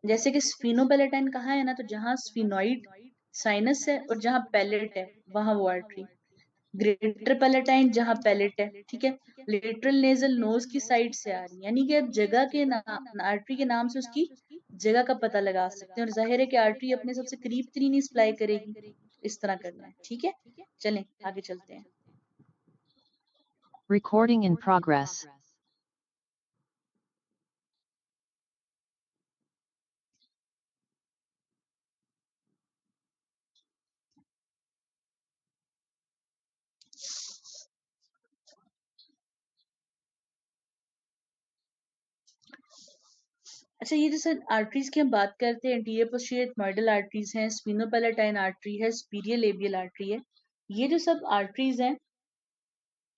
जैसे कि स्फीनोपेलेटाइन कहाँ है ना, तो जहाँ स्फीनोइड साइनस है और जहाँ पैलेट है वहां वो आर्टरी। ग्रेटर पैलेटाइन जहाँ पैलेट है, ठीक है। लेटरल नेजल नोज की साइड से आ रही है, यानी कि अब जगह के नाम, आर्टरी के नाम से उसकी जगह का पता लगा सकते हैं। और जाहिर है कि आर्टरी अपने सबसे करीब तरीन ही सप्लाई करेगी, इस तरह करना है, ठीक है। चलें आगे चलते हैं। Recording in progress. अच्छा, ये जैसे आर्टरीज की हम बात करते हैं, एंटीरियर पोस्टीरियर एथमोइडल आर्टरीज हैं, स्पिनोपेलेटाइन आर्टरी है, सुपीरियर लेबियल आर्टरी है। ये जो सब आर्टरीज हैं,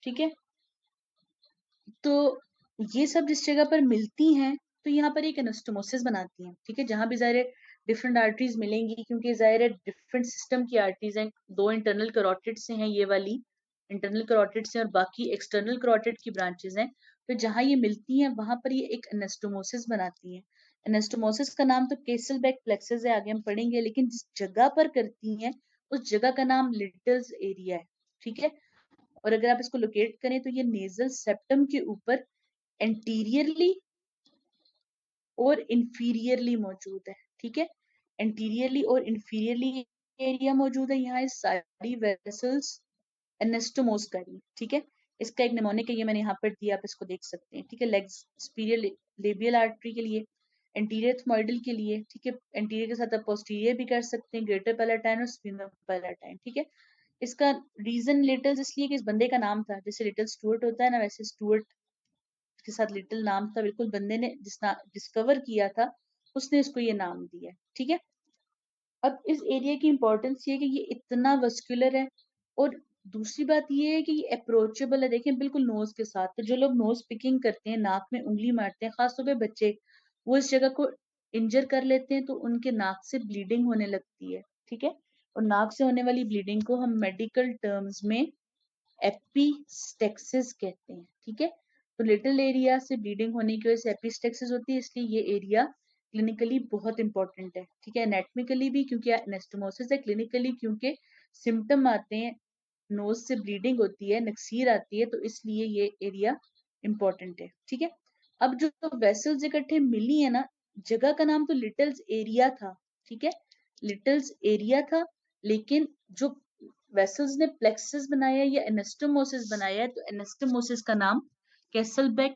ठीक है, तो ये सब जिस जगह पर मिलती हैं तो यहाँ पर एक एनास्टोमोसिस बनाती हैं, ठीक है। जहां भी ज़ाहिर डिफरेंट आर्टरीज मिलेंगी, क्योंकि ज़ाहिर डिफरेंट सिस्टम की आर्टरीज हैं। दो इंटरनल करोटिड से हैं, ये वाली इंटरनल करोटिड से, और बाकी एक्सटर्नल करोटिड की ब्रांचेस हैं। तो जहां ये मिलती हैं वहां पर ये एक एनास्टोमोसिस बनाती हैं। एनास्टोमोसिस का नाम तो केसलबैक प्लेक्सस है, आगे हम पढ़ेंगे, लेकिन जिस जगह पर करती हैं उस जगह का नाम लिटल्स एरिया है, ठीक है। और अगर आप इसको लोकेट करें तो ये नेजल सेप्टम के ऊपर एंटीरियरली और इंफीरियरली मौजूद है, ठीक है। एंटीरियरली और इंफीरियरली एरिया मौजूद है, यहाँ सारी वेसल्स एनेस्टोमोस करी, ठीक है। इसका एक निमोनिक है, ये मैंने यहाँ पर दिया, आप इसको देख सकते हैं, ठीक है। लेग्स सुपीरियर लेबियल आर्टरी के लिए, एंटीरियर थ्मोइडल के लिए, ठीक है। एंटीरियर के साथ आप पोस्टीरियर भी कर सकते हैं, ग्रेटर पैलेटाइन और स्फीनोपेलेटाइन, ठीक है। इसका रीजन लिटल्स इसलिए कि इस बंदे का नाम था, जैसे लिटिल स्टुअर्ट होता है ना, वैसे स्टुअर्ट के साथ लिटिल नाम था, बिल्कुल बंदे ने डिस्कवर किया था उसने इसको ये नाम दिया, ठीक है। अब इस एरिया की इंपॉर्टेंस ये है कि ये इतना वस्कुलर है, और दूसरी बात ये है कि ये अप्रोचेबल है, देखें बिल्कुल नोज के साथ। तो जो लोग नोज पिकिंग करते हैं, नाक में उंगली मारते हैं, खासतौर पे बच्चे, वो इस जगह को इंजर कर लेते हैं तो उनके नाक से ब्लीडिंग होने लगती है, ठीक है। और नाक से होने वाली ब्लीडिंग को हम मेडिकल टर्म्स में एपिस्टेक्सिस कहते हैं, ठीक है। तो लिटिल एरिया से ब्लीडिंग होने की वजह से एपिस्टेक्सिस होती है, इसलिए ये एरिया क्लिनिकली बहुत इंपॉर्टेंट है, ठीक है। एनाटॉमिकली भी क्योंकि एनास्टोमोसिस है, क्लिनिकली क्योंकि सिम्टम आते हैं, नोज से ब्लीडिंग होती है, नक्सीर आती है, तो इसलिए ये एरिया इंपॉर्टेंट है, ठीक है। अब जो वेसल्स इकट्ठे मिली है ना, जगह का नाम तो लिटल्स एरिया था, ठीक है, लिटल्स एरिया था, लेकिन जो वेसल्स ने प्लेक्सस बनाया या एनास्टोमोसिस बनाया है, तो एनास्टोमोसिस का नाम कैसलबैक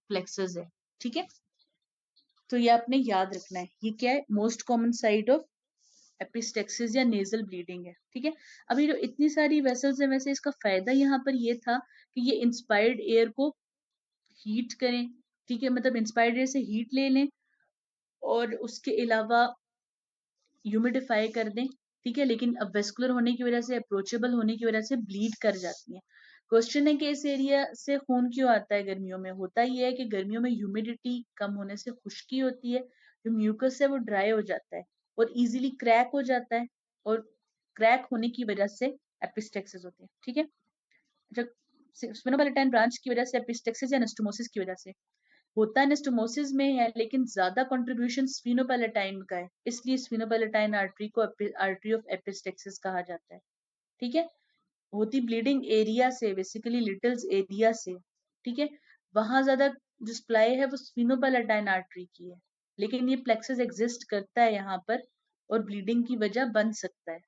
प्लेक्सस है, ठीक है। तो ये आपने याद रखना है, ये क्या है, most common site of epistaxis या नेजल ब्लीडिंग है, ठीक है। अभी जो इतनी सारी वेसल्स है, वैसे इसका फायदा यहाँ पर ये था कि ये इंस्पायर्ड एयर को हीट करें, ठीक है, मतलब इंस्पायर्ड एयर से हीट ले लें और उसके अलावा ह्यूमिडिफाई कर दें, ठीक है। लेकिन अब वेस्कुलर होने की वजह से, अप्रोचेबल होने की वजह से ब्लीड कर जाती हैं। क्वेश्चन है कि इस एरिया से खून क्यों आता है गर्मियों में। होता ही है कि गर्मियों में ह्यूमिडिटी कम होने से खुश्की होती है, जो म्यूकस है वो ड्राई हो जाता है और इजीली क्रैक हो जाता है, और क्रैक होने की वजह से एपिस्टेक्सिस होती है, ठीक है। अच्छा, स्पिनोपेलेटाइन ब्रांच की वजह से एपिस्टेक्सिस या एनास्टोमोसिस की वजह से होता एनास्टोमोसिस में है, लेकिन ज्यादा कंट्रीब्यूशन स्फीनोपेलेटाइन का है, इसलिए स्फीनोपेलेटाइन आर्टरी को आर्टरी ऑफ एपिस्टेक्सिस कहा जाता है, ठीक है। होती ब्लीडिंग एरिया से, बेसिकली लिटल्स एरिया से, ठीक है। वहां ज्यादा जो सप्लाई है वो स्फीनोपेलेटाइन आर्टरी की है, लेकिन ये प्लेक्सस एग्जिस्ट करता है यहाँ पर और ब्लीडिंग की वजह बन सकता है।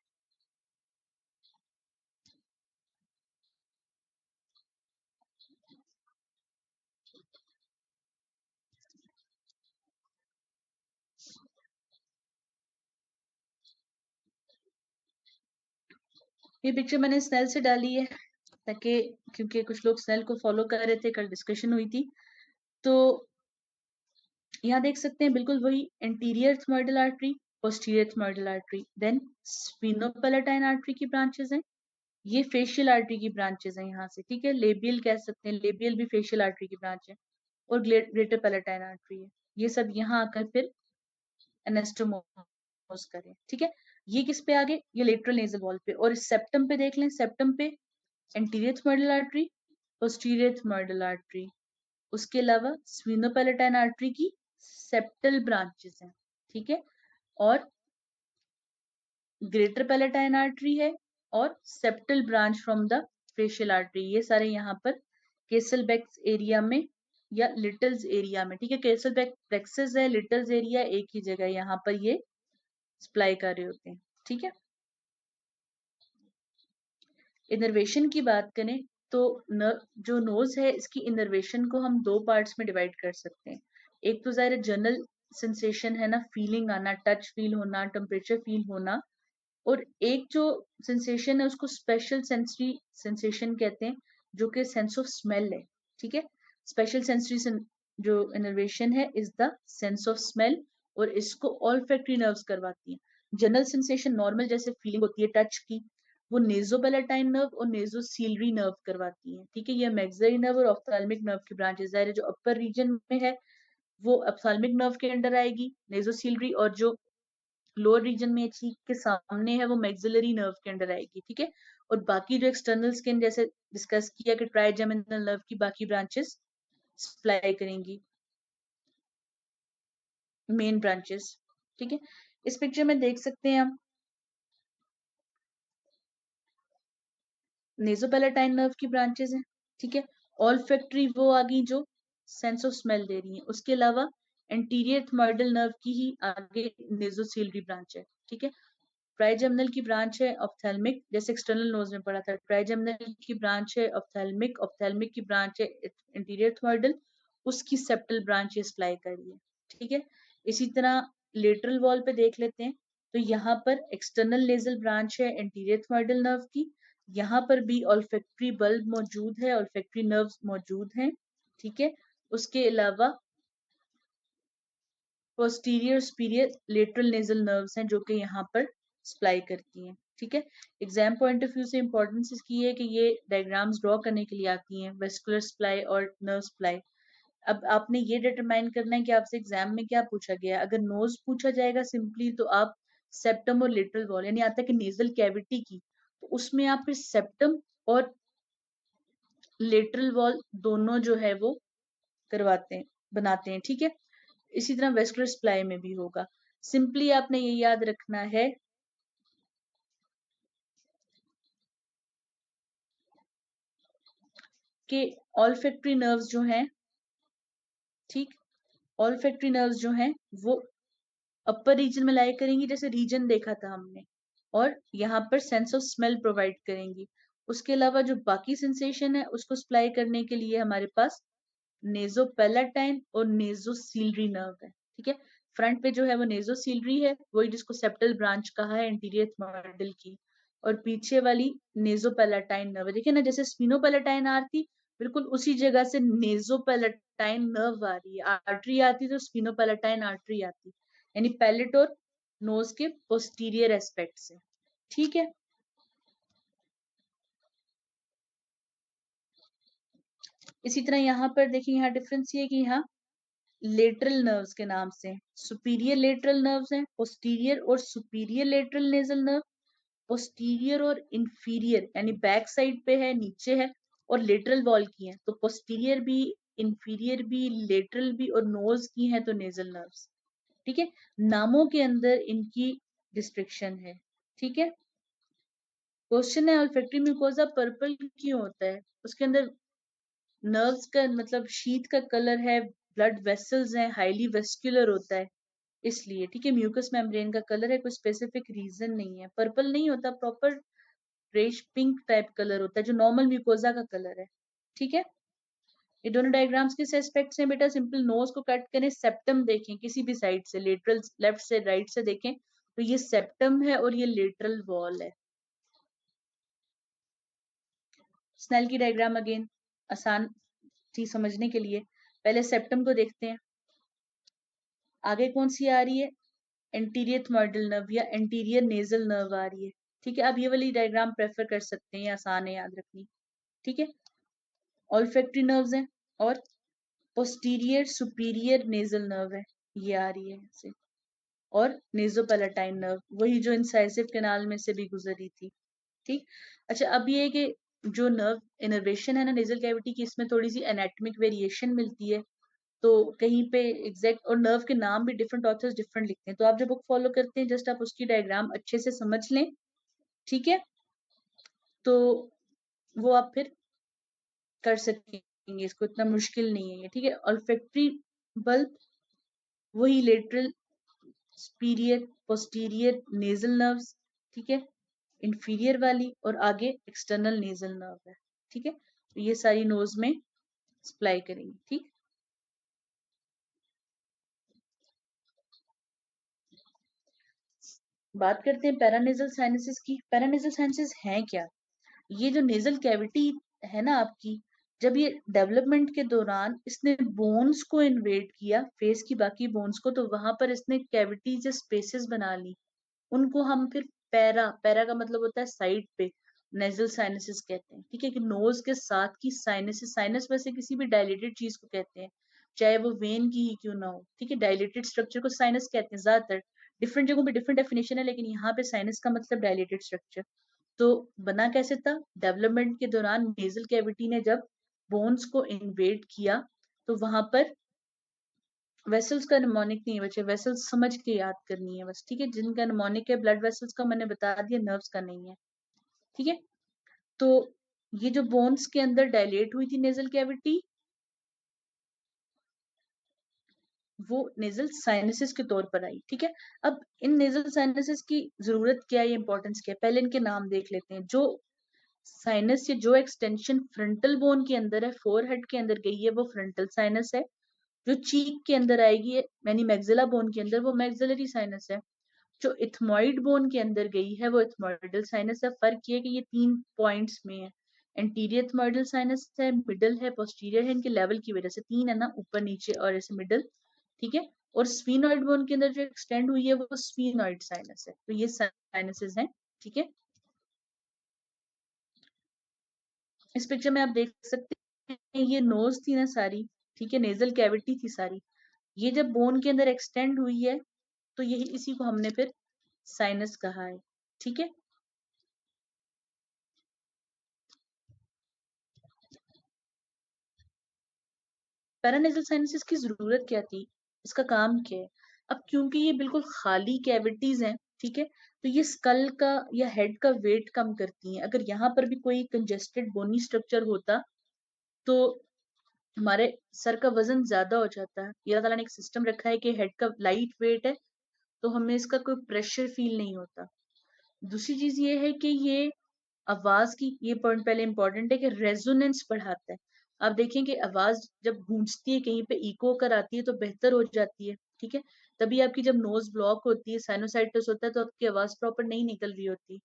ये पिक्चर मैंने स्नेल से डाली है ताकि, क्योंकि कुछ लोग स्नेल को फॉलो कर रहे थे, कल डिस्कशन हुई थी, तो यहाँ देख सकते हैं बिल्कुल वही anterior ethmoidal artery, posterior ethmoidal artery, then sphenopalatine artery की ब्रांचेस हैं, ये फेशियल आर्टरी की ब्रांचेस हैं यहाँ से, ठीक है। लेबियल कह सकते हैं, लेबियल भी फेशियल आर्टरी की ब्रांच है, और ग्रेटर पैलेटाइन आर्टरी है। ये सब यहाँ आकर फिर एनास्टोमोस करें, ठीक है। ये किस पे आगे, ये लेटरल नेजल वॉल पे, और सेप्टम पे देख लें, सेप्टम पे anterior ethmoidal artery, posterior ethmoidal artery, उसके अलावा स्फीनोपेलेटाइन आर्टरी की सेप्टल ब्रांचेस हैं, ठीक है, और ग्रेटर पैलेटाइन आर्टरी है, और septal branch from the facial artery. ये सारे यहाँ पर केसल बेक्स एरिया में या लिटल्स एरिया में, ठीक है, केसल बेक प्लेक्सस है, लिटल्स एरिया एक ही जगह यहाँ पर ये सप्लाई कर रहे होते हैं, ठीक है। इनर्वेशन की बात करें तो जो नोज है इसकी इनर्वेशन को हम दो पार्ट्स में डिवाइड कर सकते हैं। एक तो ज़ाहिर जनरल सेंसेशन है ना, फीलिंग आना, टच फील होना, टेम्परेचर फील होना, और एक जो सेंसेशन है उसको स्पेशल सेंसरी सेंसेशन कहते हैं, जो कि सेंस ऑफ स्मेल है, ठीक है। स्पेशल सेंसरी जो इनर्वेशन है is the sense of smell, और इसको ऑल्फैक्टरी नर्व्स करवाती हैं। जनरल सेंसेशन नॉर्मल जैसे फीलिंग होती है टच की, वो नेजोपैलेटाइन नर्व और नेजोसीलरी नर्व करवाती है, ठीक है। ये मैक्सिलरी नर्व और ऑफ्थेल्मिक नर्व की ब्रांचेस है। जो अपर रीजन में है वो ऑफ्थेल्मिक नर्व के अंडर आएगी नेजोसीलरी, और जो लोअर रीजन में चीक के सामने है वो मैक्सिलरी नर्व के अंडर आएगी, ठीक है। और बाकी जो एक्सटर्नल स्किन जैसे डिस्कस किया कि ट्राइजेमिनल नर्व की बाकी ब्रांचेस सप्लाई करेंगी मेन ब्रांचेस, ठीक है। इस पिक्चर में देख सकते हैं हम नेजोपैलेटाइन नर्व की ब्रांचेस हैं, ठीक है। ऑल्फैक्टरी वो आ गई जो सेंस ऑफ स्मेल दे रही है। उसके अलावा एंटीरियर थमाइडल नर्व की ही आगे नेजोसीलरी ब्रांच है, ठीक है। ट्राइजेमिनल की ब्रांच है ऑप्थेल्मिक, जैसे एक्सटर्नल नोज में पढ़ा था। ट्राइजेमिनल की ब्रांच है ऑप्थेल्मिक, ऑप्थेल्मिक की ब्रांच है इंटीरियर थॉइडल, उसकी सेप्टल ब्रांच ये सप्लाई कर रही है, ठीक है। इसी तरह लेटरल वॉल पे देख लेते हैं, तो यहाँ पर एक्सटर्नल नेजल ब्रांच है एंटीरियर थॉइडल नर्व की, यहाँ पर भी ऑल्फैक्टरी बल्ब मौजूद है, ऑल्फैक्टरी नर्व्स मौजूद हैं, ठीक है। उसके अलावा posterior superior lateral nasal nerves हैं जो कि यहाँ पर सप्लाई करती हैं, ठीक है। एग्जाम पॉइंट ऑफ व्यू से इंपॉर्टेंस इसकी है कि ये डायग्राम्स ड्रॉ करने के लिए आती हैं, वेस्कुलर सप्लाई और नर्व सप्लाई। अब आपने ये डिटरमाइन करना है कि आपसे एग्जाम में क्या पूछा गया है। अगर नोज पूछा जाएगा सिंपली तो आप सेप्टम और लेटरल वॉल, यानी आता है कि नेजल कैविटी की, तो उसमें आप फिर सेप्टम और लेटरल वॉल दोनों जो है वो करवाते हैं, बनाते हैं, ठीक है। इसी तरह वेस्कुलर सप्लाई में भी होगा। सिंपली आपने ये याद रखना है कि ऑल्फैक्टरी नर्व्स जो हैं, ठीक, ऑल्फैक्टरी नर्व्स जो हैं वो अपर रीजन में लाई करेंगी, जैसे रीजन देखा था हमने, और यहाँ पर सेंस ऑफ स्मेल प्रोवाइड करेंगी। उसके अलावा जो बाकी सेंसेशन है उसको सप्लाई करने के लिए हमारे पास नेजोपैलेटाइन और नेजोसीलरी नर्व है, ठीक है। फ्रंट पे जो है वो नेजोसीलरी है, वही जिसको सेप्टल ब्रांच कहा है एंटीरियर थ्रोइडल की, और पीछे वाली नेजोपैलेटाइन नर्व है। देखिए ना, जैसे स्पिनोपैलेटाइन आती बिल्कुल उसी जगह से नेजोपैलेटाइन नर्व आ रही है। आर्टरी आती तो स्पिनोपैलेटाइन आर्टरी आती, यानी पैलेट और नोज के पोस्टीरियर एस्पेक्ट से, ठीक है। इसी तरह यहाँ पर देखिए, यहाँ डिफरेंस ये है कि यहाँ लेटरल नर्व्स के नाम से सुपीरियर लेटरल नर्व्स हैं, पोस्टीरियर और superior lateral nasal nerve, posterior और इंफीरियर यानी बैक साइड पे है, नीचे है, और लेटरल वॉल की है, तो पोस्टीरियर भी, इंफीरियर भी, लेटरल भी, और नोज की है तो नेजल नर्व्स, ठीक है। नामों के अंदर इनकी डिस्ट्रिक्शन है, ठीक है। क्वेश्चन है ऑल्फैक्टरी म्यूकोजा पर्पल क्यों होता है, उसके अंदर नर्व्स का मतलब शीथ का कलर है, ब्लड वेसल्स हैं, हाईली वेस्कुलर होता है, इसलिए, ठीक है। म्यूकस मेम्ब्रेन का कलर है, कोई स्पेसिफिक रीजन नहीं है। पर्पल नहीं होता, प्रॉपर रेश पिंक टाइप कलर होता है जो नॉर्मल म्यूकोजा का कलर है, ठीक है। ये दोनों डायग्राम्स किस एस्पेक्ट से बेटा, सिंपल नोज को कट करें, सेप्टम देखें किसी भी साइड से, लेटरल लेफ्ट से राइट से देखें तो ये सेप्टम है और ये लेटरल वॉल है। स्नेल की डायग्राम अगेन आसान थी समझने के लिए। पहले सेप्टम को देखते हैं, आगे कौन सी आ रही है, एंटीरियर थ्रोइडल नर्व या एंटीरियर नेजल नर्व आ रही है, ठीक है। आप ये वाली डायग्राम प्रेफर कर सकते हैं, आसान है याद रखनी, ठीक है। ऑल्फैक्टरी नर्व्स हैं, और पोस्टीरियर सुपीरियर नेजल नर्व है, ये आ रही है ऐसे, और नेजोपैलेटाइन नर्व वही जो इंसाइसिव कैनाल में से भी गुजरी थी, ठीक। अच्छा, अब ये है कि जो नर्व इनर्वेशन है ना नेजल कैविटी की, इसमें थोड़ी सी एनाटॉमिक वेरिएशन मिलती है। तो कहीं पे एग्जैक्ट, और नर्व के नाम भी डिफरेंट ऑथर्स डिफरेंट लिखते हैं, तो आप जो बुक फॉलो करते हैं जस्ट आप उसकी डायग्राम अच्छे से समझ लें, ठीक है, तो वो आप फिर कर सकेंगे, इसको इतना मुश्किल नहीं है ये, ठीक है। ऑल्फैक्टरी बल्ब वही lateral, superior, posterior nasal nerves, ठीक है, इंफीरियर वाली, और आगे एक्सटर्नल नेजल नर्व है, ठीक है, तो ये सारी नोज में सप्लाई करेंगे, ठीक। बात करते हैं पैरानेजल साइनसेस की। पैरानेजल साइनसेस हैं क्या? ये जो नेजल कैविटी है ना आपकी, जब ये डेवलपमेंट के दौरान इसने बोन्स को इन्वेड किया, फेस की बाकी बोन्स को, तो वहां पर इसने कैविटी जो स्पेसेस बना ली, उनको हम फिर पैरा, पैरा का मतलब होता है साइड पे, नेजल साइनसेस कहते हैं, ठीक है, कि नोज के साथ की साइनसेस, साइनस वैसे किसी भी डायलेटेड चीज को कहते हैं, चाहे वो वेन की ही क्यों ना हो, ठीक है, डायलेटेड स्ट्रक्चर को साइनस कहते हैं, ज्यादातर डिफरेंट जगहों पे डिफरेंट डेफिनेशन है, लेकिन यहाँ पे साइनस का मतलब डायलेटेड स्ट्रक्चर। तो बना कैसे था? डेवलपमेंट के दौरान नेजल कैविटी ने जब बोन्स को इन्वेड किया, तो वहां पर वेसल्स का निमोनिक नहीं है बच्चे, वेसल्स समझ के याद करनी है बस, ठीक है, जिनका निमोनिक है ब्लड वेसल्स का मैंने बता दिया, नर्व्स का नहीं है, ठीक है। तो ये जो बोन्स के अंदर डायलेट हुई थी नेजल कैविटी, वो नेजल साइनसेस के तौर पर आई, ठीक है। अब इन नेजल साइनसेस की जरूरत क्या है, इंपॉर्टेंस क्या है, पहले इनके नाम देख लेते हैं। जो साइनस या जो एक्सटेंशन फ्रंटल बोन के अंदर है, फोरहेड के अंदर गई है, वो फ्रंटल साइनस है। जो चीक के अंदर आएगी यानी मैग्जिला बोन के अंदर, वो मैग्जिलरी साइनस है। जो इथमॉइड बोन के अंदर गई है वो इथमॉइडल साइनस है। फर्क ये है कि ये 3 पॉइंट्स में है, एंटीरियर इथमॉइडल साइनस है, मिडल है, पोस्टीरियर है, इनके लेवल की वजह से 3 है ना, ऊपर नीचे और ऐसे मिडल, ठीक है। और स्फीनॉइड बोन के अंदर जो एक्सटेंड हुई है वो स्फीनॉइड साइनस है। तो ये साइनसेस हैं, ठीक है। इस पिक्चर में आप देख सकते हैं, ये नोज थी ना सारी, ठीक है, नेजल कैविटी थी सारी, ये जब बोन के अंदर एक्सटेंड हुई है, तो यही इसी को हमने फिर साइनस कहा है, ठीक है। पैरानेजल साइनसेस की जरूरत क्या थी, इसका काम क्या है? अब क्योंकि ये बिल्कुल खाली कैविटीज हैं, ठीक है, तो ये स्कल का या हेड का वेट कम करती हैं। अगर यहाँ पर भी कोई कंजेस्टेड बोनी स्ट्रक्चर होता, तो हमारे सर का वजन ज्यादा हो जाता है। ये अल्लाह ताला ने एक सिस्टम रखा है कि हेड का लाइट वेट है, तो हमें इसका कोई प्रेशर फील नहीं होता। दूसरी चीज ये है कि ये आवाज की, ये पॉइंट पहले इंपॉर्टेंट है कि रेजोनेंस बढ़ाता है। आप देखें कि आवाज जब गूंजती है कहीं पे इको कर आती है तो बेहतर हो जाती है, ठीक है। तभी आपकी जब नोज ब्लॉक होती है, साइनोसाइटिस होता है, तो आपकी आवाज प्रॉपर नहीं निकल रही होती,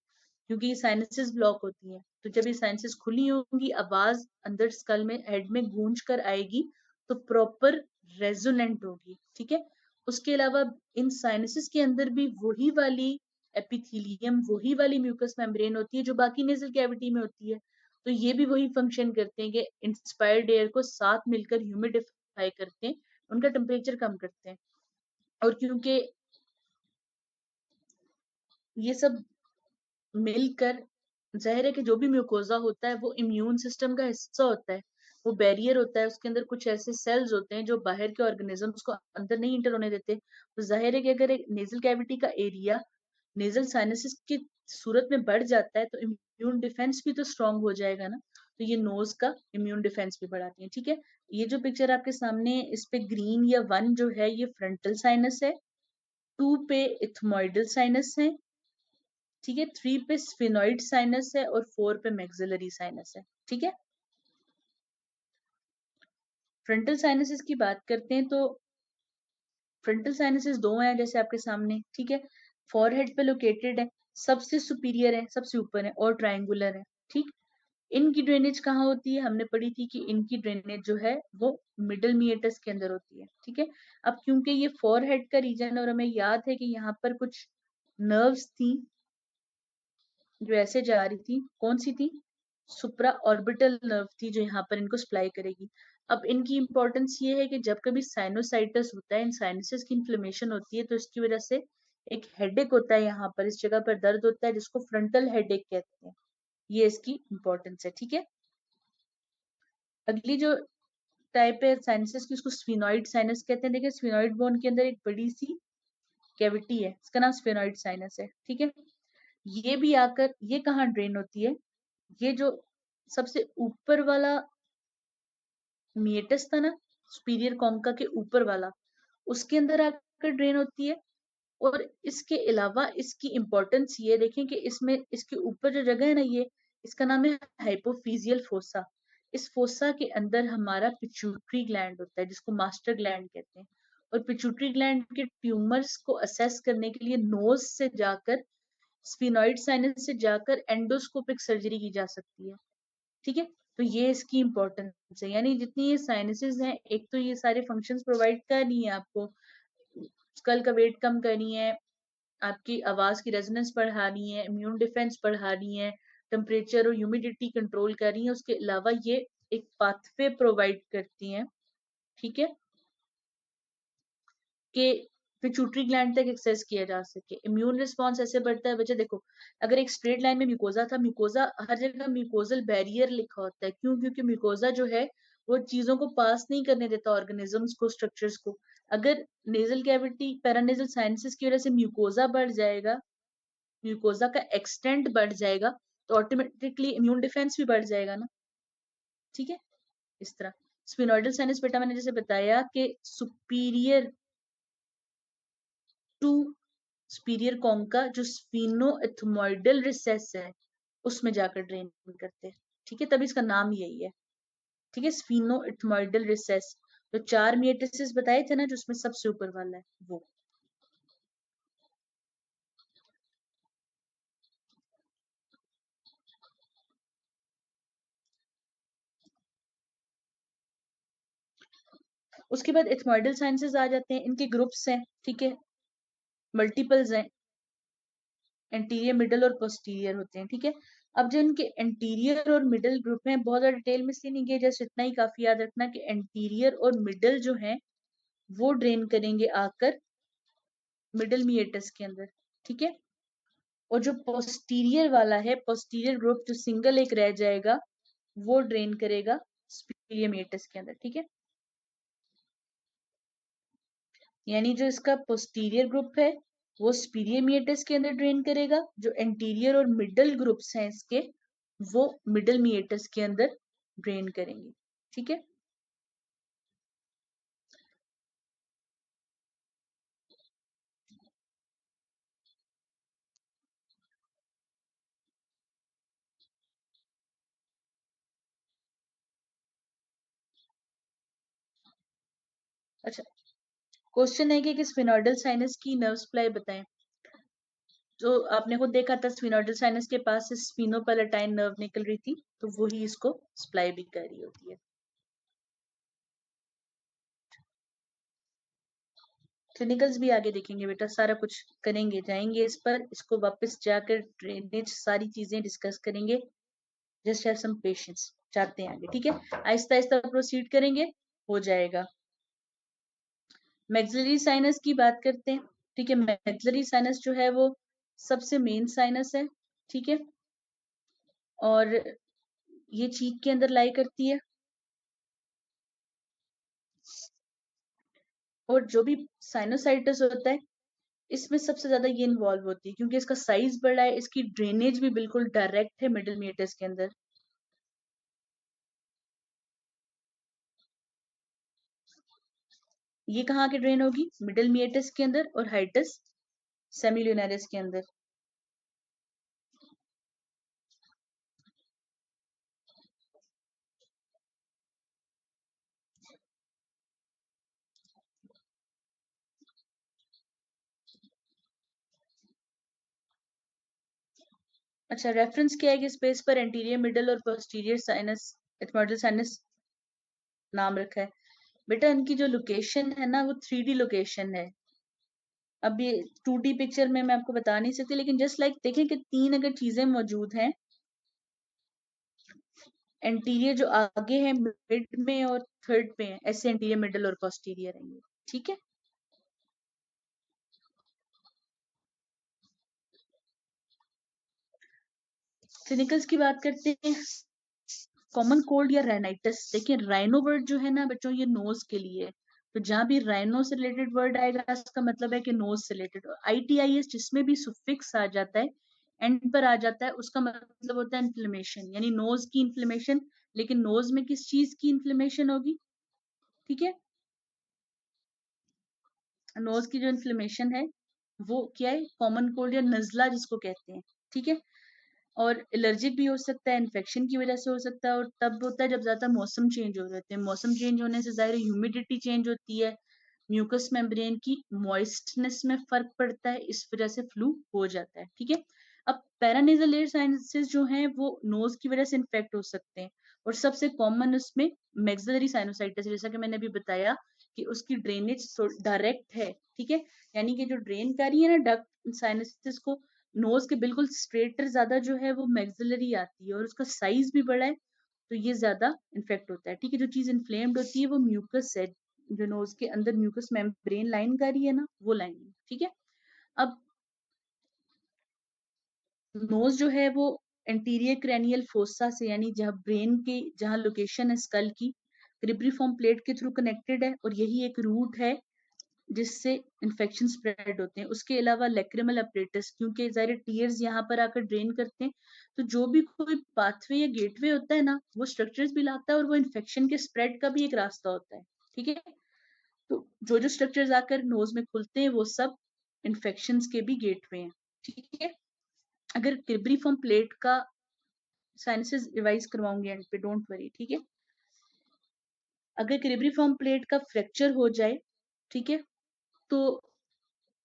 क्योंकि ये साइनसेस ब्लॉक होती हैं। तो जब ये साइनसेस खुली होंगी, आवाज अंदर स्कल में, हेड में गूंज कर आएगी, तो प्रॉपर रेजोनेंट होगी, ठीक है। उसके अलावा इन साइनसेस के अंदर भी वही वाली एपिथीलियम, वही वाली म्यूकस मेम्ब्रेन होती है जो बाकी नेजल कैविटी में होती है। तो ये भी वही फंक्शन करते हैं कि इंस्पायर्ड एयर को साथ मिलकर ह्यूमिडिफाई करते हैं, उनका टेम्परेचर कम करते हैं। और क्योंकि ये सब मिलकर, जाहिर है कि जो भी म्यूकोजा होता है वो इम्यून सिस्टम का हिस्सा होता है, वो बैरियर होता है, उसके अंदर कुछ ऐसे सेल्स होते हैं जो बाहर के ऑर्गेनिजम्स को अंदर नहीं इंटर होने देते। तो जाहिर है कि अगर एक नेजल कैविटी का एरिया नेजल साइनसिस की सूरत में बढ़ जाता है, तो इम्यून डिफेंस भी तो स्ट्रांग हो जाएगा ना, तो ये नोज का इम्यून डिफेंस भी बढ़ाती है, ठीक है। ये जो पिक्चर आपके सामने है, इस पे ग्रीन या 1 जो है ये फ्रंटल साइनस है, 2 पे इथमोइडल साइनस है, ठीक है, 3 पे स्फिनोइड साइनस है, और 4 पे मैक्सिलरी साइनस है, ठीक है। फ्रंटल साइनसेस की बात करते हैं, तो फ्रंटल साइनसेस दो हैं जैसे आपके सामने, ठीक है। फॉरहेड पे लोकेटेड है, सबसे सुपीरियर है, सबसे ऊपर है, और ट्रायंगुलर है, ठीक। इनकी ड्रेनेज कहाँ होती है? हमने पढ़ी थी कि इनकी ड्रेनेज जो है वो मिडल मिएटस के अंदर होती है, ठीक है। अब क्योंकि ये फॉरहेड का रीजन है, और हमें याद है कि यहाँ पर कुछ नर्व्स थी जो ऐसे जा रही थी, कौन सी थी? सुप्रा ऑर्बिटल नर्व थी जो यहाँ पर इनको सप्लाई करेगी। अब इनकी इंपॉर्टेंस ये है कि जब कभी साइनोसाइटिस होता है, इन साइनसेस की इन्फ्लेमेशन होती है, तो इसकी वजह से एक हेडेक होता है, यहाँ पर इस जगह पर दर्द होता है, जिसको फ्रंटल हेडेक कहते हैं। ये इसकी इंपॉर्टेंस है, ठीक है। अगली जो टाइप है साइनसेस की, उसको स्फीनॉइड साइनस कहते हैं। देखिए स्फीनॉइड बोन के अंदर एक बड़ी सी कैविटी है, इसका नाम स्फीनॉइड साइनस है, ठीक है। ये भी आकर ये कहाँ ड्रेन होती है, ये जो सबसे ऊपर वाला मिएटस था ना, सुपीरियर कॉन्का के ऊपर वाला, उसके अंदर आकर ड्रेन होती है। और इसके अलावा इसकी इंपॉर्टेंस ये देखें कि इसमें इसके ऊपर जो जगह है ना, ये इसका नाम है हाइपोफिजियल फोसा। इस फोसा के अंदर हमारा पिट्यूटरी ग्लैंड होता है, जिसको मास्टर ग्लैंड कहते हैं। और पिट्यूटरी ग्लैंड के ट्यूमर्स को असेस करने के लिए नोज से जाकर, स्फीनॉइड साइनस से जाकर एंडोस्कोपिक सर्जरी की जा सकती है, ठीक है। तो ये इसकी इंपॉर्टेंस है, यानी जितनी ये साइनसेस हैं, एक तो ये सारे फंक्शंस प्रोवाइड करनी है आपको, स्कल का वेट कम करनी है, आपकी आवाज की रेजोनेंस बढ़ानी है, इम्यून डिफेंस बढ़ानी है, टेम्परेचर और ह्यूमिडिटी कंट्रोल करनी है। उसके अलावा ये एक पाथवे प्रोवाइड करती हैं, ठीक है, कि पिट्यूटरी ग्लैंड तक एक्सेस किया जा सके। इम्यून रिस्पॉन्स ऐसे बढ़ता है बच्चे, देखो अगर एक स्ट्रेट लाइन में म्यूकोजा था, म्यूकोजा हर जगह म्यूकोजल बैरियर लिखा होता है, क्यों? क्योंकि म्यूकोजा जो है वो चीजों को पास नहीं करने देता, ऑर्गेनिजम्स को, स्ट्रक्चर्स को। अगर नेजल कैविटी पैरानेजल साइनसेस की वजह से म्यूकोजा बढ़ जाएगा, म्यूकोजा का एक्सटेंट बढ़ जाएगा, तो ऑटोमेटिकली इम्यून डिफेंस भी बढ़ जाएगा ना, ठीक है। इस तरह स्पिनोइडल साइनस बेटा मैंने जैसे बताया कि सुपीरियर टू सुपीरियर कॉन्का जो स्फीनोएथमोइडल रिसेस है, उसमें जाकर ड्रेन करते हैं, ठीक है, तभी इसका नाम यही है, ठीक है, स्फीनोएथमोइडल रिसेस। तो 4 मिएटिस बताए थे ना, जो उसमें सबसे ऊपर वाला है वो। उसके बाद एथमोइडल साइंसेस आ जाते हैं, इनके ग्रुप्स हैं, ठीक है, मल्टीपल्स हैं, एंटीरियर मिडल और पोस्टीरियर होते हैं, ठीक है। अब जो इनके एंटीरियर और मिडल ग्रुप में बहुत ज्यादा डिटेल में इसलिए नहीं गए, जस्ट इतना ही काफी याद रखना कि एंटीरियर और मिडल जो है वो ड्रेन करेंगे आकर मिडल मिएटस के अंदर, ठीक है। और जो पोस्टीरियर वाला है, पोस्टीरियर ग्रुप जो सिंगल एक रह जाएगा, वो ड्रेन करेगा सुपीरियर मिएटस के अंदर, ठीक है। यानी जो इसका पोस्टीरियर ग्रुप है वो सुपीरियर मिएटस के अंदर ड्रेन करेगा, जो एंटीरियर और मिडल ग्रुप्स हैं इसके, वो मिडल मिएटस के अंदर ड्रेन करेंगे, ठीक है। अच्छा, क्वेश्चन है कि स्फिनोइडल साइनस की नर्व सप्लाई बताएं। जो आपने खुद देखा था, स्फिनोइडल साइनस के पास से स्फिनोपैलेटाइन नर्व निकल रही थी, तो वही इसको सप्लाई भी कर रही होती है। क्लिनिकल्स भी आगे देखेंगे बेटा, सारा कुछ करेंगे, जाएंगे इस पर, इसको वापस जाकर ड्रेनेज सारी चीजें डिस्कस करेंगे। जस्ट हैव सम पेशेंस, जाते हैं आगे, ठीक है, आहिस्ता आहिस्ता प्रोसीड करेंगे, हो जाएगा। मैक्सिलरी साइनस की बात करते हैं, ठीक है। मैक्सिलरी साइनस जो है वो सबसे मेन साइनस है, ठीक है, और ये चीक के अंदर लाई करती है। और जो भी साइनोसाइटिस होता है, इसमें सबसे ज्यादा ये इन्वॉल्व होती है, क्योंकि इसका साइज बड़ा है, इसकी ड्रेनेज भी बिल्कुल डायरेक्ट है मिडल मिएटस के अंदर। ये कहाँ के ड्रेन होगी? मिडल मिएटस के अंदर और हाइटस सेमिलुनरिस के अंदर। अच्छा, रेफरेंस क्या है कि स्पेस पर एंटीरियर मिडल और पोस्टीरियर साइनस, एथमोइडल साइनस नाम रखा है। बेटा इनकी जो लोकेशन है ना, वो 3D लोकेशन है। अभी 2D पिक्चर में मैं आपको बता नहीं सकती, लेकिन जस्ट लाइक देखें कि 3 अगर चीजें मौजूद हैं, एंटीरियर जो आगे है, मिड में और थर्ड पे है, ऐसे एंटीरियर मिडल और पोस्टीरियर है ये, ठीक है। क्लिनिकल्स की बात करते हैं। कॉमन कोल्ड या राइनाइटिस, देखिए राइनो वर्ड जो है ना बच्चों ये नोज के लिए है, तो जहां भी राइनो से रिलेटेड वर्ड आएगा इसका मतलब है कि नोज से रिलेटेड। ITIS जिसमें भी सुफिक्स आ जाता है, एंड पर आ जाता है, उसका मतलब होता है इन्फ्लेमेशन, यानी नोज की इन्फ्लेमेशन। लेकिन नोज में किस चीज की इन्फ्लेमेशन होगी, ठीक है, नोज की जो इन्फ्लेमेशन है वो क्या है, कॉमन कोल्ड या नजला जिसको कहते हैं, ठीक है। और एलर्जिक भी हो सकता है, इन्फेक्शन की वजह से हो सकता है, और तब होता है जब ज्यादा मौसम चेंज हो जाते हैं। मौसम चेंज होने से जाहिर ह्यूमिडिटी चेंज होती है, म्यूकस मेम्ब्रेन की मॉइस्टनेस में फर्क पड़ता है, इस वजह से फ्लू हो जाता है, ठीक है। अब पैरानेजल एयर साइनसेस जो हैं वो नोज की वजह से इन्फेक्ट हो सकते हैं, और सबसे कॉमन उसमें मैक्सिलरी साइनोसाइटिस, जैसा कि मैंने अभी बताया कि उसकी ड्रेनेज डायरेक्ट है, ठीक है, यानी कि जो ड्रेन कर रही है ना डक्ट साइनसिस को, नोज के बिल्कुल स्ट्रेटर ज्यादा जो है वो मैक्सिलरी आती है, और उसका साइज भी बड़ा है, तो ये ज्यादा इन्फेक्ट होता है, ठीक है। जो चीज इन्फ्लेम्ड होती है वो म्यूकस है, जो नोज के अंदर म्यूकस मेम्ब्रेन लाइन कर रही है ना वो लाइन, ठीक है। अब नोज जो है वो एंटीरियर क्रेनियल फोसा से, यानी जहाँ ब्रेन की जहाँ लोकेशन है स्कल की, क्रिब्रिफॉर्म प्लेट के थ्रू कनेक्टेड है, और यही एक रूट है जिससे इन्फेक्शन स्प्रेड होते हैं। उसके अलावा लेक्रिमल अपरेटस, क्योंकि ज़ाहिर टीयर्स यहाँ पर आकर ड्रेन करते हैं, तो जो भी कोई पाथवे या गेटवे होता है ना वो स्ट्रक्चर्स भी लाता है, और वो इन्फेक्शन के स्प्रेड का भी एक रास्ता होता है, ठीक है। तो जो जो स्ट्रक्चर्स आकर नोज में खुलते हैं वो सब इन्फेक्शन के भी गेटवे हैं, ठीक है। अगर क्रिब्रिफॉर्म प्लेट का साइनसेस रिवाइज करवाऊंगी एंड पे, डोंट वरी, ठीक है। अगर क्रिब्रिफॉर्म प्लेट का फ्रैक्चर हो जाए, ठीक है, तो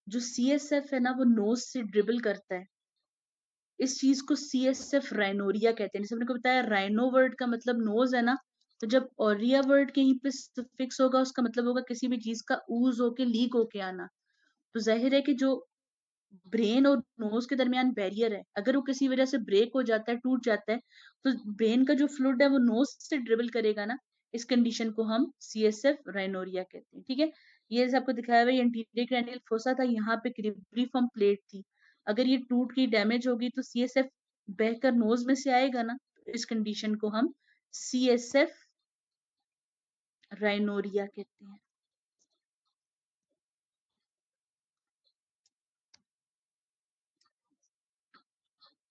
जो CSF है ना वो नोज से ड्रिबल करता है, इस चीज को CSF राइनोरिया कहते हैं। जैसे मैंने को बताया राइनो वर्ड का मतलब नोज है ना, तो जब ओरिया वर्ड कहीं पे फिक्स होगा उसका मतलब होगा किसी भी चीज का ऊज होके लीक होके आना। तो जाहिर है कि जो ब्रेन और नोज के दरमियान बैरियर है, अगर वो किसी वजह से ब्रेक हो जाता है, टूट जाता है, तो ब्रेन का जो फ्लूइड है वो नोज से ड्रिबल करेगा ना, इस कंडीशन को हम CSF राइनोरिया कहते हैं, ठीक है। ये जैसे आपको दिखाया हुआ एंटीरियर क्रैनियल फोसा था, यहाँ पे क्रिब्रिफॉर्म प्लेट थी, अगर ये टूट गई डैमेज होगी तो CSF बहकर नोज में से आएगा ना, तो इस कंडीशन को हम CSF राइनोरिया कहते हैं।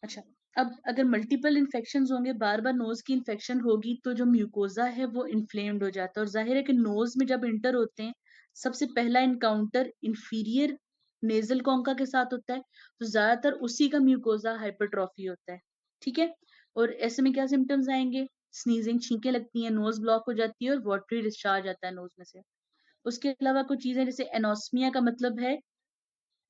अच्छा, अब अगर मल्टीपल इन्फेक्शन होंगे, बार बार नोज की इन्फेक्शन होगी, तो जो म्यूकोजा है वो इन्फ्लेम्ड हो जाता है, और जाहिर है कि नोज में जब इंटर होते हैं सबसे पहला इनकाउंटर इंफीरियर नेजल कॉन्का के साथ होता है, तो ज्यादातर उसी का म्यूकोजा हाइपरट्रॉफी होता है, ठीक है। और ऐसे में क्या सिम्टम्स आएंगे, स्नीजिंग, छींकें लगती हैं, नोज ब्लॉक हो जाती है, और वाटरी डिस्चार्ज आता है नोज में से। उसके अलावा कुछ चीजें जैसे एनोस्मिया का मतलब है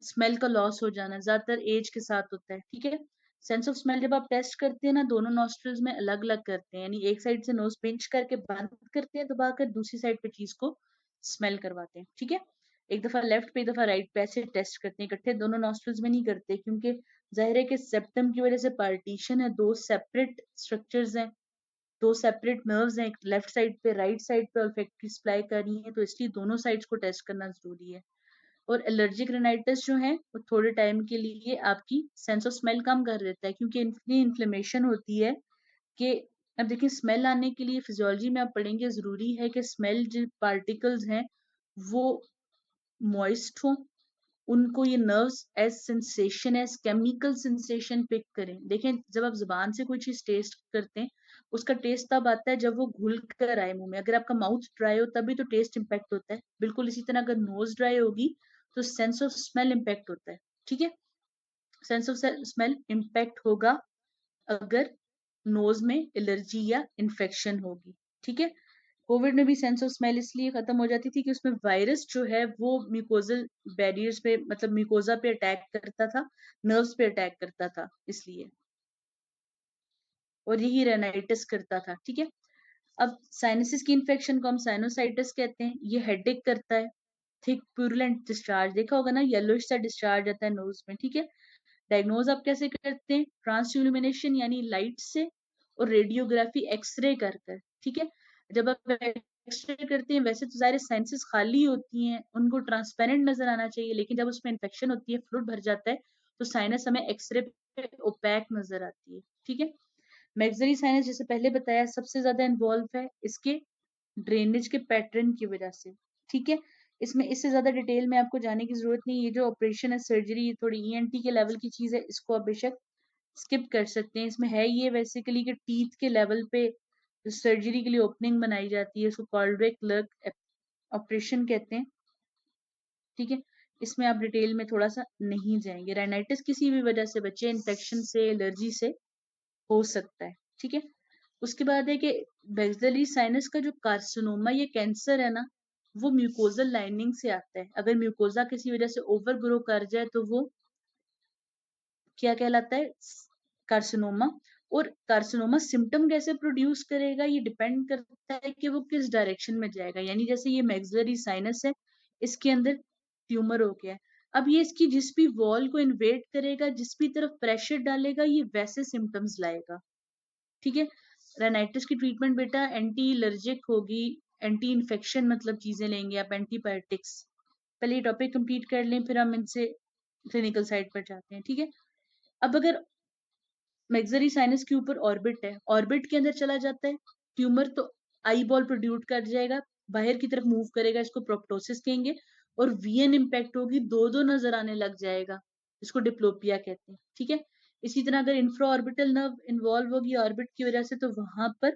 स्मेल का लॉस हो जाना, ज्यादातर एज के साथ होता है, ठीक है। सेंस ऑफ स्मेल जब आप टेस्ट करते हैं ना, दोनों नॉस्ट्रल्स में अलग अलग करते हैं, यानी एक साइड से नोज पिंच करके बंद करते हैं दबाकर, दूसरी साइड पे चीज को स्मेल करवाते हैं, ठीक है। एक दफा लेफ्ट पे एक दफा राइट पे ऐसे टेस्ट करते हैं, इकट्ठे दोनों नॉस्ट्रल्स में नहीं करते, क्योंकि जाहिर है कि सेप्टम की वजह से पार्टीशन है, दो सेपरेट स्ट्रक्चर्स हैं, दो सेपरेट नर्व्स हैं, लेफ्ट साइड पे राइट साइड पे ऑल्फैक्टरी सप्लाई कर रही है, तो इसलिए दोनों साइड्स को टेस्ट करना जरूरी है। और एलर्जिक रेनाइटिस जो है वो थोड़े टाइम के लिए आपकी सेंस ऑफ स्मेल कम कर देता है, क्योंकि इतनी इन्फ्लेमेशन होती है कि, अब देखिए स्मेल आने के लिए फिजियोलॉजी में आप पढ़ेंगे, जरूरी है कि स्मेल जो पार्टिकल्स हैं वो मॉइस्ट हो, उनको ये nerves as sensation, as chemical sensation pick करें। देखें जब आप जुबान से कोई चीज टेस्ट करते हैं, उसका टेस्ट तब आता है जब वो घुल कर आए मुंह में, अगर आपका माउथ ड्राई हो तभी तो टेस्ट इम्पैक्ट होता है, बिल्कुल इसी तरह अगर नोज ड्राई होगी तो सेंस ऑफ स्मेल इम्पैक्ट होता है, ठीक है। सेंस ऑफ स्मेल इम्पैक्ट होगा अगर नोज में एलर्जी या इन्फेक्शन होगी, ठीक है। कोविड में भी सेंस ऑफ स्मेल इसलिए खत्म हो जाती थी कि उसमें वायरस जो है वो म्यूकोजल बैरियर्स पे, मतलब म्यूकोजा पे अटैक करता था, नर्व्स पे अटैक करता था इसलिए, और यही रेनाइटिस करता था, ठीक है। अब साइनसिस की इन्फेक्शन को हम साइनोसाइटिस कहते हैं, ये हेडेक करता है, थिक प्यूरलेंट डिस्चार्ज, देखा होगा ना येलोइश सा डिस्चार्ज आता है नोज में, ठीक है। डायग्नोज आप कैसे करते हैं, ट्रांसल्यूमिनेशन यानी लाइट से, और रेडियोग्राफी एक्सरे कर कर, ठीक है। जब आप एक्सरे करते हैं, वैसे तो सारे साइंसेस खाली होती हैं, उनको ट्रांसपेरेंट नजर आना चाहिए, लेकिन जब उसमें इन्फेक्शन होती है, फ्लूइड भर जाता है, तो साइनस हमें एक्सरे पे ओपैक नजर आती है, ठीक है। मैक्सिलरी साइनस जैसे पहले बताया सबसे ज्यादा इन्वॉल्व है इसके ड्रेनेज के पैटर्न की वजह से, ठीक है। इसमें इससे ज्यादा डिटेल में आपको जाने की जरूरत नहीं, ये जो ऑपरेशन है सर्जरी ये थोड़ी ईएनटी के लेवल की चीज है, इसको आप बेशक स्किप कर सकते हैं। इसमें है ये बेसिकली कि टीथ के लेवल पे सर्जरी के लिए ओपनिंग बनाई जाती है, इसको कॉल्ड्रेक क्लर्क ऑपरेशन कहते हैं, ठीक है। इसमें आप डिटेल में थोड़ा सा नहीं जाएंगे। राइनाइटिस किसी भी वजह से बच्चे इन्फेक्शन से एलर्जी से हो सकता है, ठीक है। उसके बाद है कि बैक्सिलरी साइनस का जो कार्सिनोमा ये कैंसर है ना, वो म्यूकोजल लाइनिंग से आता है। अगर म्यूकोजा किसी वजह से ओवर ग्रो कर जाए तो वो क्या कहलाता है, कार्सिनोमा। और कार्सिनोमा सिम्टम कैसे प्रोड्यूस करेगा ये डिपेंड करता है कि वो किस डायरेक्शन में जाएगा। यानी जैसे ये मैक्सिलरी साइनस है, इसके अंदर ट्यूमर हो गया है, अब ये इसकी जिस भी वॉल को इन्वेट करेगा, जिस भी तरफ प्रेशर डालेगा, ये वैसे सिम्टम्स लाएगा, ठीक है। राइनाइटिस की ट्रीटमेंट बेटा एंटी एलर्जिक होगी, एंटी इन्फेक्शन मतलब चीजें लेंगे आप, एंटीबायोटिक्स। पहले ये टॉपिक कंप्लीट कर लें, फिर हम इनसे क्लिनिकल साइड पर जाते हैं, ठीक है। अब अगर मैक्सिलरी साइनस के ऊपर ऑर्बिट है, ऑर्बिट के अंदर चला जाता है ट्यूमर, तो आई बॉल प्रोड्यूस कर जाएगा, बाहर की तरफ मूव करेगा, इसको प्रोप्टोसिस कहेंगे। और वीएन इम्पैक्ट होगी, दो दो नजर आने लग जाएगा, इसको डिप्लोपिया कहते हैं, ठीक है। इसी तरह अगर इंफ्रा ऑर्बिटल नर्व इन्वॉल्व होगी ऑर्बिट की वजह से, तो वहां पर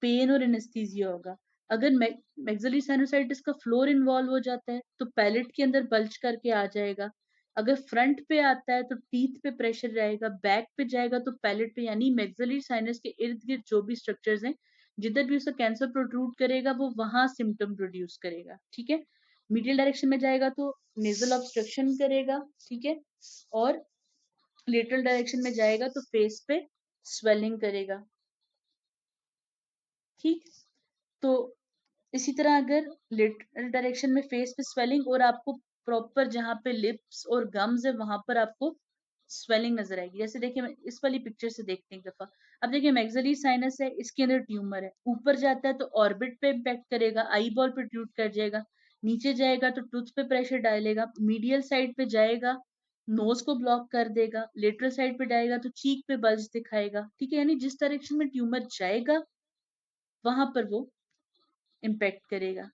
पेन और एनेस्थीसिया होगा। अगर मैक्सिलरी साइनोसाइटिस का फ्लोर इन्वॉल्व हो जाता है तो पैलेट के अंदर बल्ज करके आ जाएगा। अगर फ्रंट पे आता है तो टीथ पे प्रेशर रहेगा, बैक पे जाएगा तो पैलेट पे, यानी मैक्सिलरी साइनस के इर्द गिर्द जो भी स्ट्रक्चर्स हैं, जिधर भी उसका कैंसर प्रोट्रूड करेगा वो वहां सिम्टम प्रोड्यूस करेगा, ठीक है। मीडियल डायरेक्शन में जाएगा तो नेजल ऑब्स्ट्रक्शन करेगा, ठीक है। और लेटरल डायरेक्शन में जाएगा तो फेस पे स्वेलिंग करेगा, ठीक। तो इसी तरह अगर लेटरल डायरेक्शन में फेस पे स्वेलिंग, और आपको प्रॉपर जहां पे लिप्स और गम्स है वहां पर आपको स्वेलिंग नजर आएगी। जैसे देखिए मैं इस वाली पिक्चर से देखते हैं एक दफा। अब देखिए मैक्सिलरी साइनस है, इसके अंदर ट्यूमर है, ऊपर जाता है तो ऑर्बिट पे इम्पैक्ट करेगा, आई बॉल पे ट्यूट कर जाएगा, नीचे जाएगा तो टूथ पे प्रेशर डालेगा, मीडियल साइड पे जाएगा नोज को ब्लॉक कर देगा, लेटरल साइड पे जाएगा तो चीक पे बल्ज दिखाएगा, ठीक है। यानी जिस डायरेक्शन में ट्यूमर जाएगा वहां पर वो इम्पैक्ट करेगा।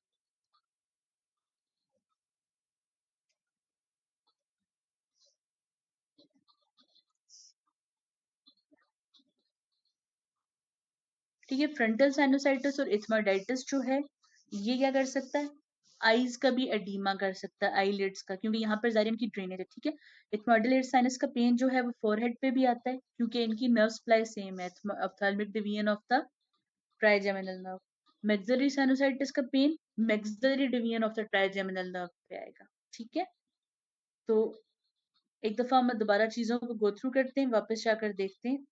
ठीक है, फ्रंटल साइनोसाइटिस और इथमोइडाइटिस जो है ये क्या कर सकता है, आईज का भी एडीमा कर सकता है, आईलिड्स का, क्योंकि यहाँ पर जारी इनकी ड्रेनेज है, ठीक है। इथमोइडल साइनस का पेन जो है वो फोरहेड पे भी आता है, क्योंकि इनकी नर्व सप्लाई सेम है, ophthalmic division of the trigeminal nerve. Maxillary sinusitis का pain maxillary division of the trigeminal nerve पे आएगा, ठीक है। तो एक दफा हम दोबारा चीजों को गो थ्रू करते हैं, वापस जाकर देखते हैं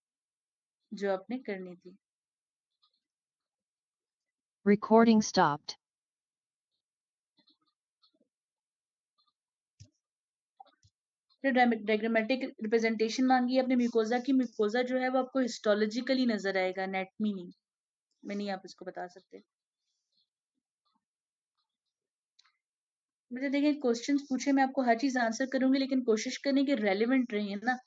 जो आपने करनी थी। Recording stopped. डायग्रामेटिक रिप्रेजेंटेशन मांगी है अपने म्यूकोजा की। म्यूकोजा जो है वो आपको हिस्टोलॉजिकली नजर आएगा, एनाटॉमी नहीं, मैं नहीं आप इसको बता सकते। मुझे देखिए क्वेश्चंस पूछे, मैं आपको हर चीज आंसर करूंगी, लेकिन कोशिश करने के रेलिवेंट रहे ना,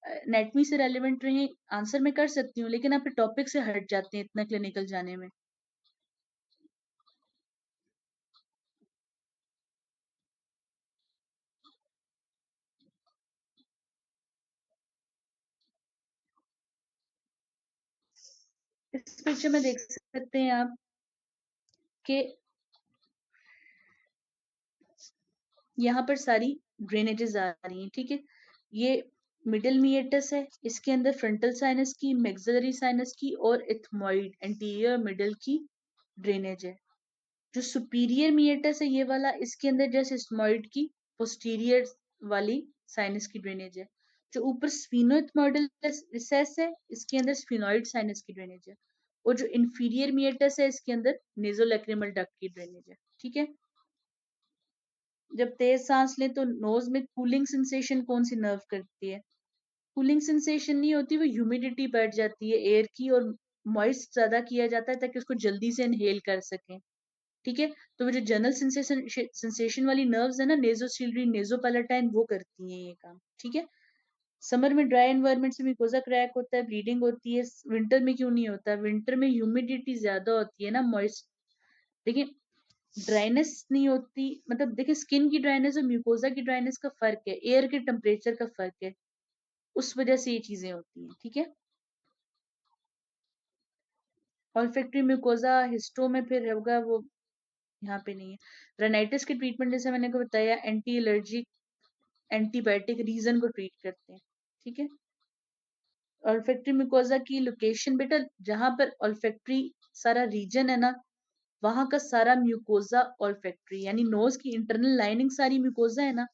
एनाटॉमी से रेलिवेंट रहे। आंसर मैं कर सकती हूँ, लेकिन आप टॉपिक से हट जाते हैं इतना क्लिनिकल जाने में। इस पिक्चर में देख सकते हैं आप कि यहाँ पर सारी ड्रेनेजेस आ रही हैं, ठीक है। ये मिडिल मिएटस है, इसके अंदर फ्रंटल साइनस की, मैक्सिलरी साइनस की और इथमॉइड एंटीरियर मिडिल की ड्रेनेज है। जो सुपीरियर मिएटस है ये वाला, इसके अंदर जैसे स्मॉइड की पोस्टीरियर वाली साइनस की ड्रेनेज है। जो ऊपर स्फीनोइथमॉइडल रिसेस है, इसके अंदर स्फीनोइड साइनस की ड्रेनेज है। और जो इंफीरियर मिएटस है इसके अंदर नेजोलैक्रिमल डक्ट की ड्रेनेज है, ठीक है। जब तेज सांस लें तो नोज में कूलिंग सेंसेशन कौन सी नर्व करती है, कूलिंग सेंसेशन नहीं होती, वो ह्यूमिडिटी बढ़ जाती है एयर की, और मॉइस्ट ज्यादा किया जाता है ताकि उसको जल्दी से इनहेल कर सकें, ठीक है। तो वो जो जनरल सेंसेशन वाली नर्व्स है ना, नेजोसिलरी नेजोपैलेटाइन, वो करती हैं ये काम, ठीक है। समर में ड्राई एनवायरनमेंट से म्यूकोजा क्रैक होता है, ब्लीडिंग होती है। विंटर में क्यों नहीं होता? विंटर में ह्यूमिडिटी ज्यादा होती है ना, मॉइस्ट। देखिए, ड्राइनेस नहीं होती, मतलब देखिए स्किन की ड्राइनेस और म्यूकोजा की ड्राइनेस का फर्क है, एयर के टेम्परेचर का फर्क है, उस वजह से ये चीजें होती हैं, ठीक है। ऑल्फैक्टरी म्यूकोजा हिस्टो में फिर होगा वो, यहाँ पे नहीं है। राइनाइटिस की ट्रीटमेंट जैसे मैंने को बताया, एंटी एलर्जिक एंटीबायोटिक रीजन को ट्रीट करते हैं, ठीक है। ऑल्फैक्टरी म्यूकोजा की लोकेशन बेटा, जहां पर ऑल्फैक्टरी सारा रीजन है ना, वहां का सारा म्यूकोजा ऑल्फैक्टरी, यानी नोज की इंटरनल लाइनिंग सारी म्यूकोजा है ना,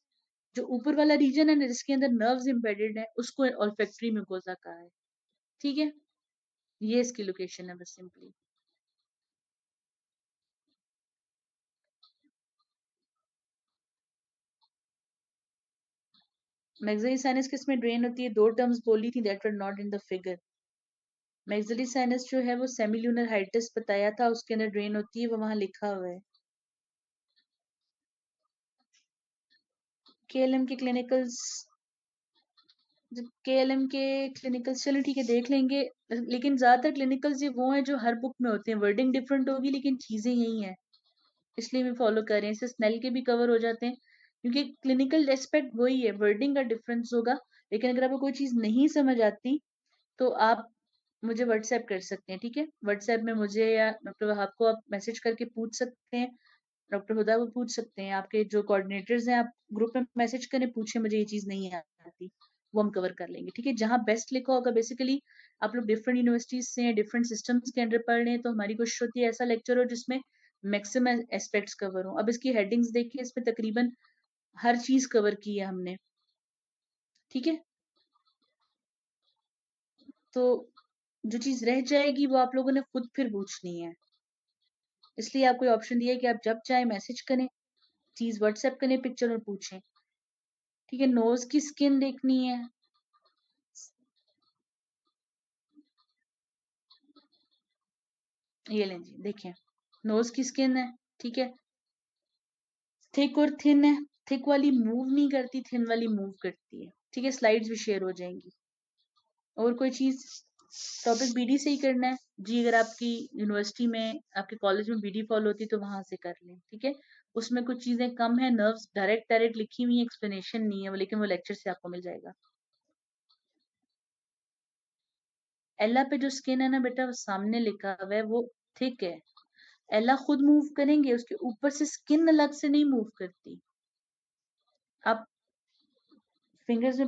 जो ऊपर वाला रीजन है ना जिसके अंदर नर्व्स एम्बेडेड है, उसको ऑल्फैक्टरी म्यूकोजा कहा है, ठीक है। ये इसकी लोकेशन है बस सिंपली। मैग्जिलरी साइनस किस में ड्रेन होती है? दो टर्म्स बोली थी, that were not in the figure. Maxillary sinus जो है वो सेमिल्यूनर हाइटिस बताया था, उसके अंदर ड्रेन होती है, वो वहां लिखा हुआ है। केएलएम के क्लिनिकल्स, केएलएम के क्लिनिकल्स चलो ठीक है देख लेंगे, लेकिन ज्यादातर क्लिनिकल्स ये वो हैं जो हर बुक में होते हैं, वर्डिंग डिफरेंट होगी लेकिन चीजें यही हैं, इसलिए भी फॉलो कर रहे हैं। इससे स्नेल के भी कवर हो जाते हैं, क्योंकि क्लिनिकल एस्पेक्ट वही है, वर्डिंग का डिफरेंस होगा। लेकिन अगर आपको कोई चीज नहीं समझ आती तो आप मुझे व्हाट्सएप कर सकते हैं, ठीक है। व्हाट्सएप में मुझे या डॉक्टर वहाब को आप मैसेज करके पूछ सकते हैं, डॉक्टर हुदा को पूछ सकते हैं, आपके जो कोऑर्डिनेटर्स हैं आप ग्रुप में मैसेज करें, पूछे मुझे ये चीज नहीं आती, वो हम कवर कर लेंगे, ठीक है। जहाँ बेस्ट लिखा होगा, बेसिकली आप लोग डिफरेंट यूनिवर्सिटीज से डिफरेंट सिस्टम्स के अंडर पढ़ रहे हैं, तो हमारी कोशिश होती है ऐसा लेक्चर हो जिसमें मैक्सिमम एस्पेक्ट्स कवर हो। अब इसकी हेडिंग्स देखिए, इसमें तकरीबन हर चीज कवर की है हमने, ठीक है। तो जो चीज रह जाएगी वो आप लोगों ने खुद फिर पूछनी है, इसलिए आपको ऑप्शन दिया है कि आप जब चाहे मैसेज करें, चीज व्हाट्सएप करें पिक्चर और पूछें, ठीक है। नोज की स्किन देखनी है, ये लें जी, देखिए नोज की स्किन है, ठीक है, थिक और थिन है। थिक वाली मूव नहीं करती, थिन वाली मूव करती है, ठीक है। स्लाइड्स भी शेयर हो जाएंगी। और कोई चीज? टॉपिक बीडी से ही करना है जी, अगर आपकी यूनिवर्सिटी में आपके कॉलेज में बीडी फॉलो होती है तो वहां से कर लें, ठीक है। उसमें कुछ चीजें कम है, नर्व्स डायरेक्ट डायरेक्ट लिखी हुई है, एक्सप्लेनेशन नहीं है वो, लेकिन वो लेक्चर से आपको मिल जाएगा। एला पे जो स्किन है ना बेटा, वो सामने लिखा हुआ है, वो थिक है। एला खुद मूव करेंगे, उसके ऊपर से स्किन अलग से नहीं मूव करती। आप फिंगर्स में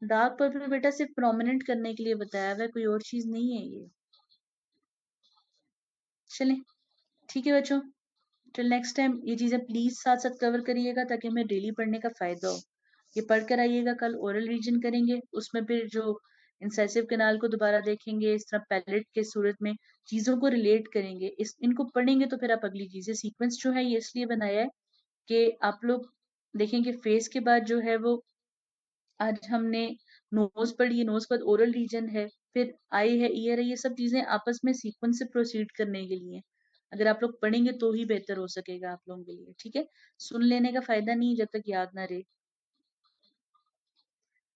डार्क पर्पल बेटा सिर्फ प्रोमिनेंट करने के लिए बताया हुआ है, कोई और चीज नहीं है ये। चलें, ठीक है बच्चों, टिल नेक्स्ट टाइम ये चीजें प्लीज साथ साथ कवर करिएगा ताकि हमें डेली पढ़ने का फायदा हो। ये पढ़ कर आइएगा, कल ओरल रीजन करेंगे, उसमें फिर जो इंसाइसिव कैनाल को दोबारा देखेंगे, इस तरह पैलेट के सूरत में चीजों को रिलेट करेंगे, इस इनको पढ़ेंगे तो फिर आप अगली चीजें, सीक्वेंस जो है ये इसलिए बनाया है कि आप लोग देखेंगे फेस के बाद जो है वो, आज हमने नोज पढ़ी है, नोज के बाद ओरल रीजन है, फिर आई है, ईयर है, ये सब चीजें आपस में सीक्वेंस से प्रोसीड करने के लिए। अगर आप लोग पढ़ेंगे तो ही बेहतर हो सकेगा आप लोगों के लिए, ठीक है। सुन लेने का फायदा नहीं जब तक याद ना रहे।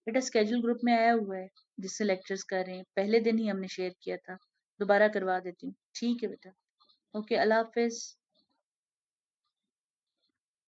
बेटा स्केड्यूल ग्रुप में आया हुआ है, जिससे लेक्चर्स कर रहे हैं, पहले दिन ही हमने शेयर किया था, दोबारा करवा देती हूँ, ठीक है बेटा। ओके, अल्लाह हाफिज।